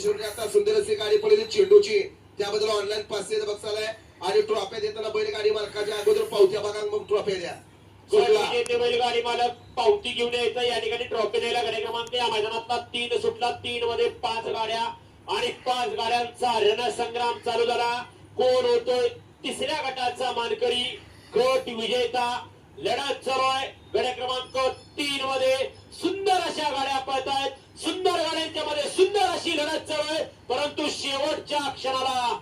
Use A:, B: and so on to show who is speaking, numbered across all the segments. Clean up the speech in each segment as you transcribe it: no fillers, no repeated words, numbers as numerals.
A: शेवटी आता सुंदर अशी गाडी पडली चेंडूची, त्याबद्दल ऑनलाईन 500 बक्षाला आहे आणि ट्रॉफ्या देताना बैलगाडी मालकाच्या अगोदर पावत्या बघा, मग ट्रॉफ्या द्या.
B: बैलगाडी मालक पावती घेऊन यायचं. या ठिकाणी ट्रॉफी द्यायला गाडी क्रमांक या मैदानातला 3 सुटला. 3 मध्ये 5 गाड्या आणि 5 गाड्यांचा रणसंग्राम चालू झाला. कोण होतोय तिसऱ्या गटाचा मानकरी, गट विजेता. लढत चालू आहे. गाड्या क्रमांक 3 मध्ये सुंदर अशा गाड्या पळत आहेत. सुंदर गाड्यांच्या मध्ये सुंदर अशी लढत चालू आहे. परंतु शेवटच्या क्षणाला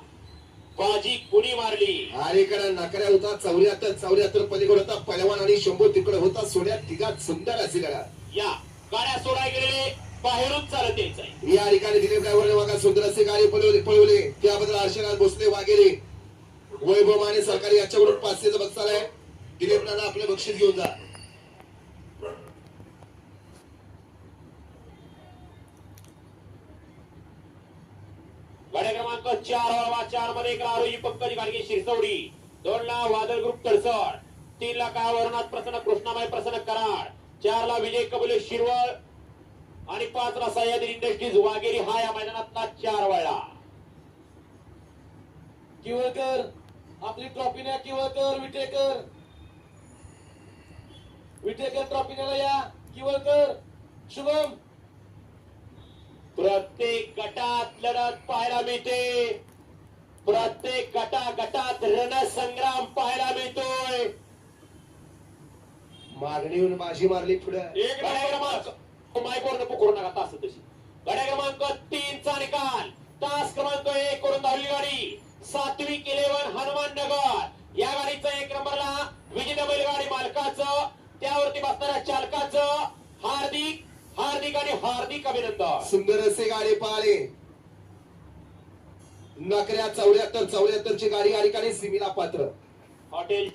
B: बाजी कुणी मारली?
A: अलीकडे नकऱ्या होता 74 पलीकडे होता पहिलवान आणि शंभू तिकडे होता. सोड्या तिघात सुंदर अशी लढा.
B: या गाड्या सोडाय गेलेले बाहेरून चालत यायचंय.
A: या ठिकाणी दिलीप ड्रायव्हरने बघा सुंदर असे गाडी पळवली. त्याबद्दल हर्षनाथ भोसले वगैरे वैभव माने सरकारी याच्याकडून 500 बक्षाला आहे. दिलीप नाना आपले बक्षीस घेऊन जा.
B: गाड्या क्रमांक 4 मध्ये 1 आरोही पंकज गाडगे शिरसवडी, 2 ला वादळ ग्रुप तडसड, 3 ला कावरनाथ प्रसन्न कृष्णामाई प्रसन्न कराड, 4 ला विजय कबुले शिरवळ आणि 5 ला सह्याद्री इंडस्ट्रीज वाघेरी. हा या मैदानातला 4 वळला.
C: किवळकर आपली ट्रॉफी न्या. किवळकर विटेकर ट्रॉफी न्यायला या. किवळकर शुभम.
B: प्रत्येक गटात लढत पाहायला मिळते. प्रत्येक गटात रणसंग्राम पाहायला मिळतोय.
A: मागणीहून बाजी मारली पुढे.
B: एक गाड्या क्रमांक मायकोर नको करू नका तास तशी. गाड्या क्रमांक 3 चा निकाल. तास क्रमांक 1 करून धावली गाडी सात्विक 11 हनुमान नगर. या गाडीचं 1 नंबरला विजेता बैलगाडी मालकाचं, त्यावरती बसणाऱ्या चालकाचं हार्दिक आणि हार्दिक अभिनंदन.
A: सुंदर असे गाडी पाहिले. नकऱ्या 74 ची गाडी या ठिकाणी सिमीला पात्र.
B: हॉटेल